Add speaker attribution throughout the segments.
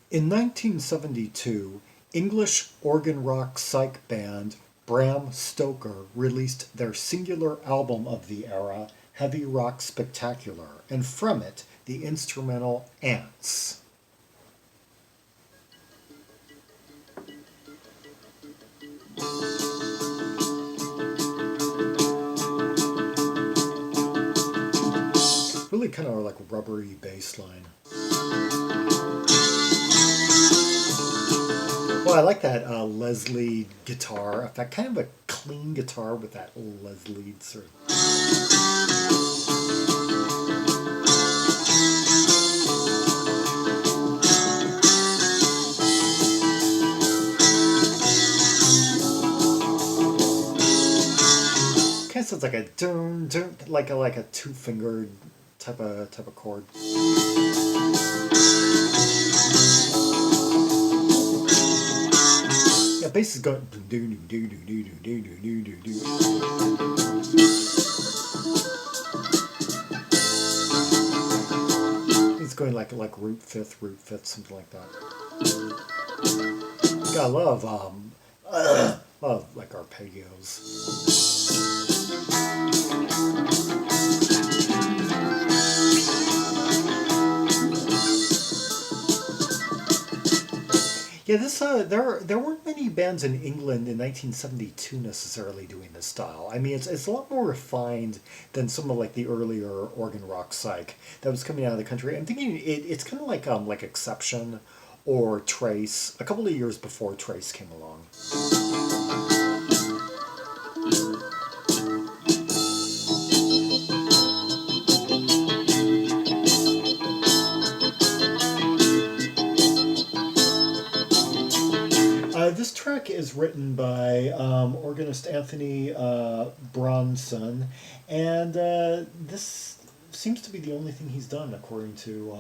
Speaker 1: In 1972, English organ rock psych band Bram Stoker released their singular album of the era, Heavy Rock Spectacular, and from it, the instrumental Ants. Really kind of like a rubbery bass line. Well, I like that Leslie guitar effect. Kind of a clean guitar with that Leslie sort of. Kind of sounds like a dun dun, like a two fingered type of chord. Yeah, bass is going do do do do do do do do do do. It's going like root fifth, something like that. Yeah, I love like arpeggios. Yeah, this there weren't many bands in England in 1972 necessarily doing this style. I mean, it's a lot more refined than some of like the earlier organ rock psych that was coming out of the country. I'm thinking it's kind of like Exception or Trace, a couple of years before Trace came along. This track is written by organist Anthony Bronsdon, and this seems to be the only thing he's done according to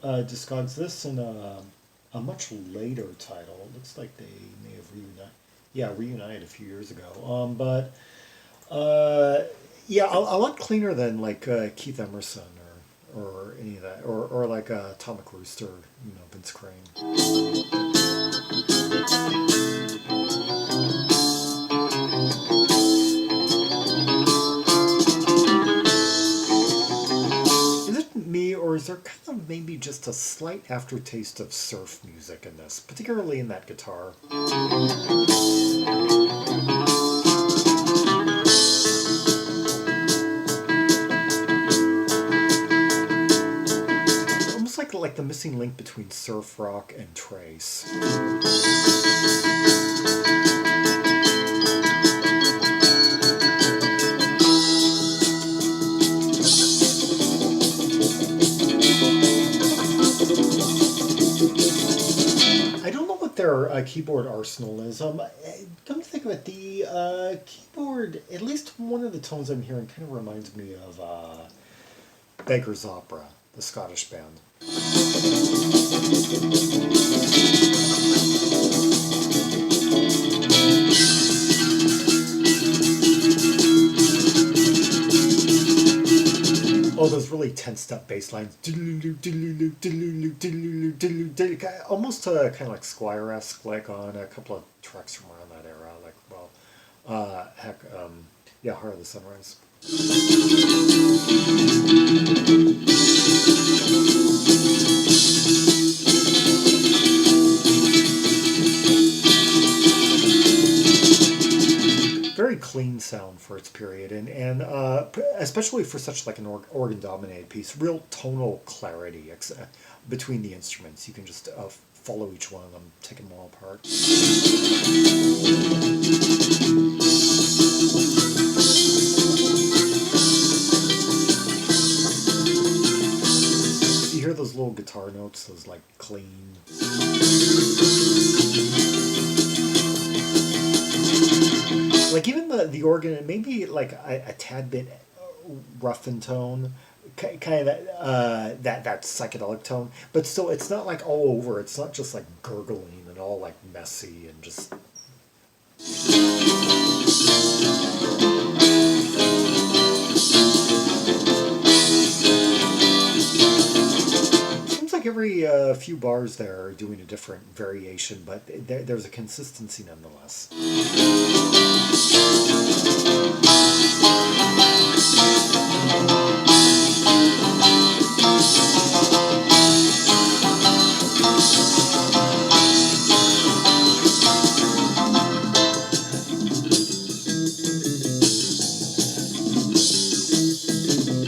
Speaker 1: Discogs. This and a much later title. It looks like they may have reunited a few years ago. But yeah, a lot cleaner than like Keith Emerson or any of that, or like Atomic Rooster, Vince Crane. Is it me, or is there kind of maybe just a slight aftertaste of surf music in this, particularly in that guitar? Almost like the missing link between surf rock and trace. I don't know what their keyboard arsenal is. Come to think of it, the keyboard, at least one of the tones I'm hearing, kind of reminds me of Beggar's Opera, the Scottish band. Oh, those really tensed up bass lines. Almost kind of like Squire-esque, like on a couple of tracks from around that era. Like, well, heck, yeah, Heart of the Sunrise. Very clean sound for its period, and especially for such like an organ-dominated piece, real tonal clarity between the instruments. You can just follow each one of them, take them all apart. You hear those little guitar notes, those like clean. Like even the organ, maybe like a tad bit rough in tone, kind of that psychedelic tone, but still it's not like all over. It's not just like gurgling and all like messy and just. Seems like like every few bars there are doing a different variation, but there's a consistency nonetheless.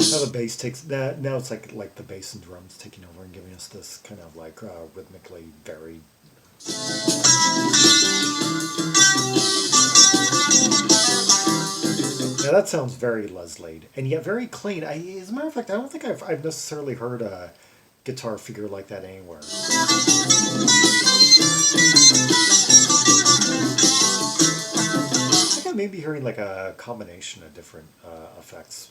Speaker 1: Now the bass takes that. Now it's like the bass and drums taking over and giving us this kind of like rhythmically varied. Now that sounds very Leslie and yet very clean. As a matter of fact, I don't think I've necessarily heard a guitar figure like that anywhere. I think I may be hearing like a combination of different effects.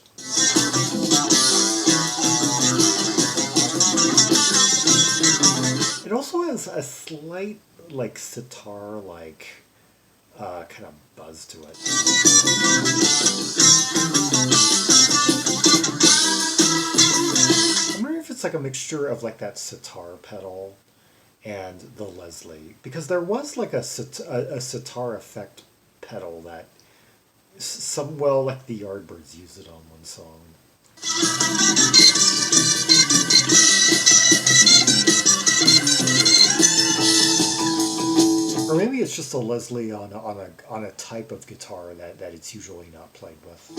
Speaker 1: It also has a slight like sitar like kind of buzz to it. I'm wondering if it's like a mixture of like that sitar pedal and the Leslie, because there was like a sitar effect pedal that like the Yardbirds used it on one song. Or maybe it's just a Leslie on a type of guitar that it's usually not played with.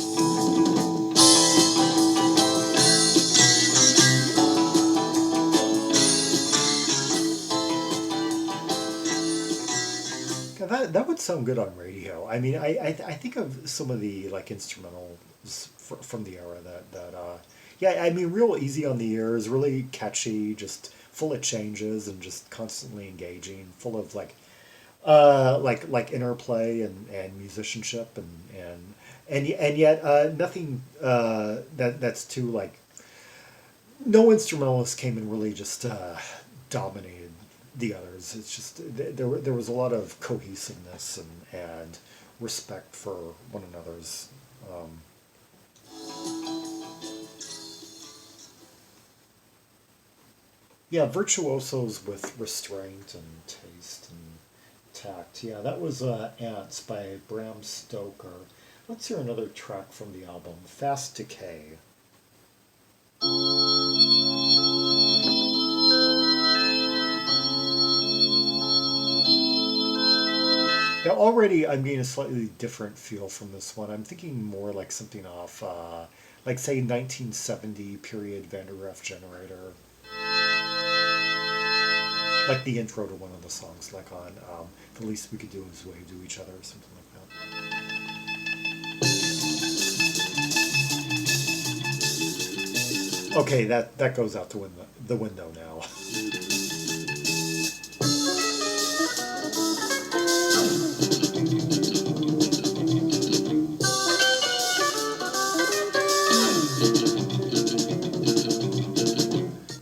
Speaker 1: Yeah, that would sound good on radio. I mean, I think of some of the like instrumentals from the era that yeah, I mean, real easy on the ears, really catchy, just full of changes and just constantly engaging, full of like interplay and musicianship and yet nothing that's too like, no instrumentalist came and really just dominated the others. It's just there was a lot of cohesiveness and respect for one another's. Yeah, virtuosos with restraint and taste and tact. Yeah, that was Ants by Bram Stoker. Let's hear another track from the album, Fast Decay. Yeah, already I'm getting a slightly different feel from this one. I'm thinking more like something off, like say 1970 period Van der Graaf Generator. Like the intro to one of the songs, like on The Least We Could Do Is Wave to Each Other or something like that. Okay, that goes out the window now.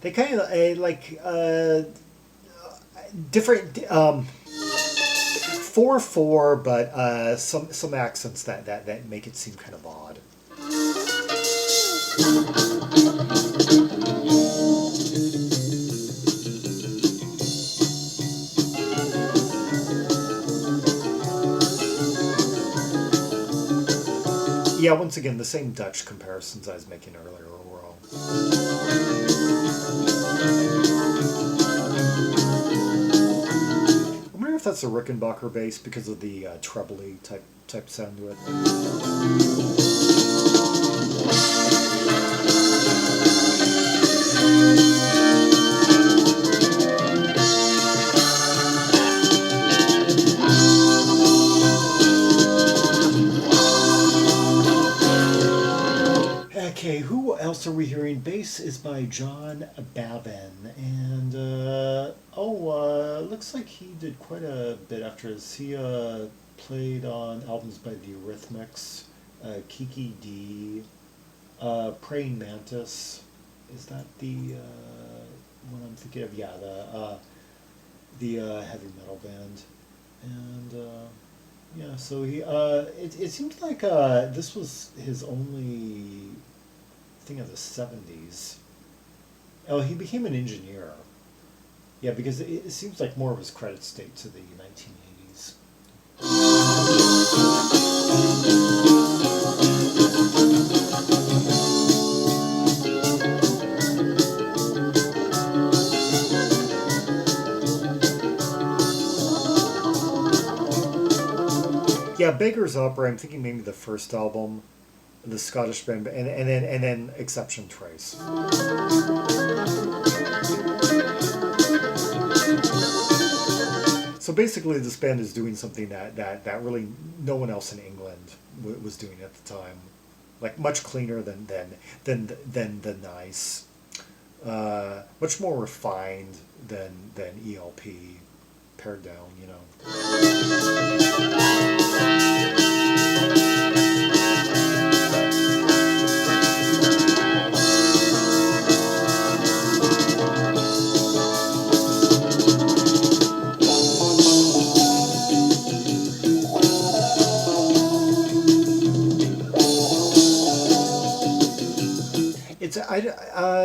Speaker 1: They kind of like different 4/4, but some accents that make it seem kind of odd. Yeah, once again, the same Dutch comparisons I was making earlier were all. I wonder if that's a Rickenbacker bass because of the trebly type sound to it. Okay, who else are we hearing? Bass is by John Bavin, and looks like he did quite a bit after this. He played on albums by the Eurythmics, Kiki D, Praying Mantis. Is that the one I'm thinking of? Yeah, the heavy metal band, and yeah. So he it seems like this was his only thing of the 70s. Oh, he became an engineer. Yeah, because it seems like more of his credits date to the 1980s. Yeah, Beggar's Opera. I'm thinking maybe the first album, the Scottish band, and then Exception Trace. So basically, this band is doing something that really no one else in England was doing at the time, like much cleaner than Nice, much more refined than ELP, pared down, you know.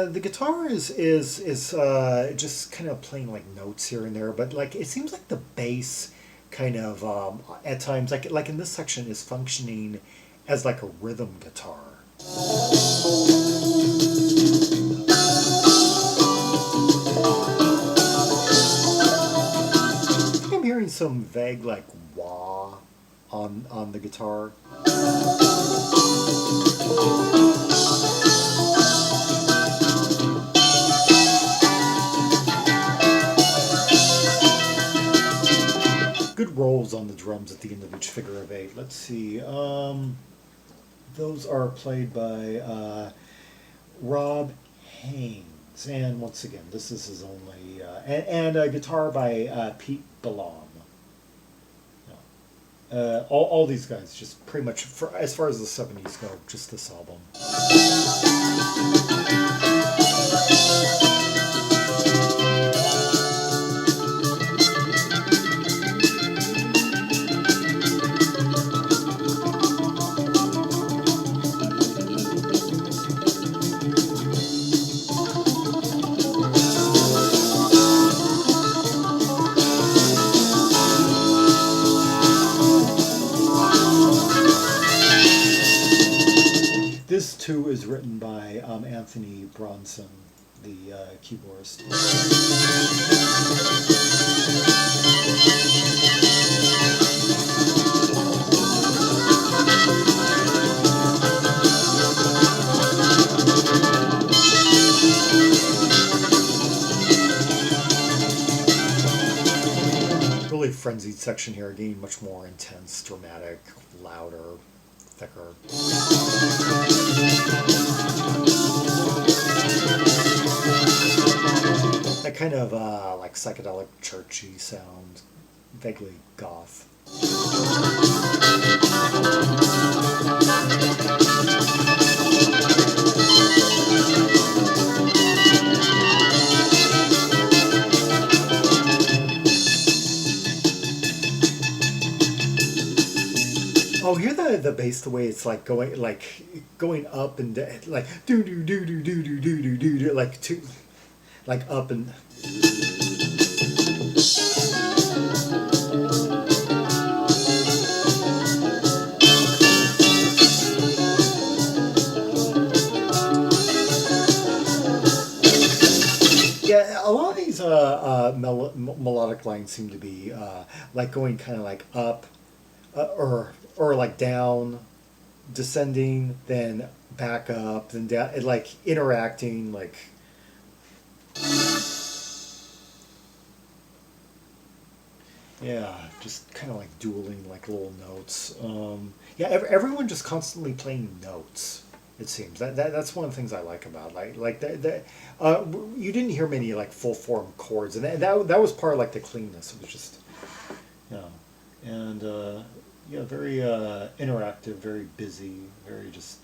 Speaker 1: The guitar is just kind of playing like notes here and there, but like it seems like the bass kind of at times like in this section is functioning as like a rhythm guitar. I'm hearing some vague like wah on the guitar. Good rolls on the drums at the end of each figure of eight. Let's see. Those are played by Rob Haines, and once again, this is his only and a guitar by Pete Ballam. All these guys, just pretty much, as far as the 70s go, just this album. This too is written by Anthony Bronsdon, the keyboardist. Really frenzied section here, again much more intense, dramatic, louder, thicker. That kind of like psychedelic churchy sound, vaguely goth. Oh, hear the bass, the way it's like going up and like do do do do do do do do do do like two, like up and. Yeah, a lot of these melodic lines seem to be like going kind of like up, or like down, descending, then back up, then down, like interacting, like. Yeah, just kind of like dueling like little notes. Yeah, everyone just constantly playing notes. It seems that's one of the things I like about you didn't hear many like full form chords, and that was part of like the cleanness. It was just, you know, and yeah, very interactive, very busy, very just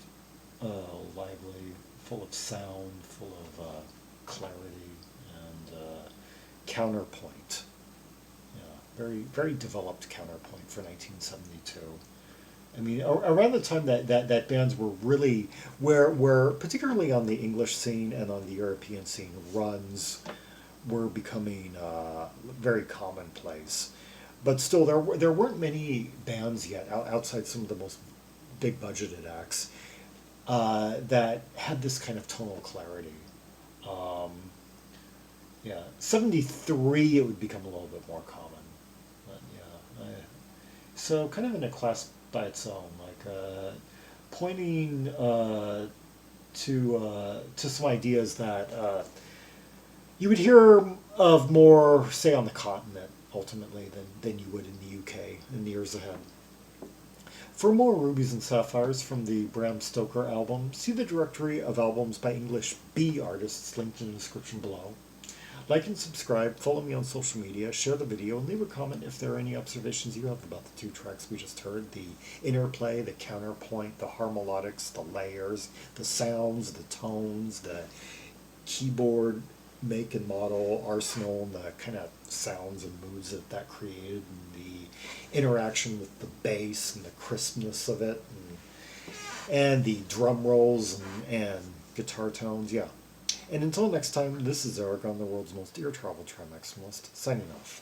Speaker 1: lively, full of sound, full of clarity and counterpoint. Very, very developed counterpoint for 1972. I mean, around the time that bands were really, where particularly on the English scene and on the European scene, runs were becoming very commonplace. But still, there weren't many bands yet outside some of the most big budgeted acts that had this kind of tonal clarity. Um, yeah, 73 it would become a little bit more common. But yeah, so kind of in a class by its own, like pointing to some ideas that you would hear of more, say, on the continent ultimately than you would in the UK in the years ahead. For more Rubies and Sapphires from the Bram Stoker album, see the directory of albums by English B artists linked in the description below. Like and subscribe, follow me on social media, share the video, and leave a comment if there are any observations you have about the two tracks we just heard. The interplay, the counterpoint, the harmonics, the layers, the sounds, the tones, the keyboard make and model arsenal, and the kind of sounds and moods that created, and the interaction with the bass and the crispness of it, and the drum rolls and guitar tones. Yeah. And until next time, this is Zaragon, the world's most ear travel maximalist, signing off.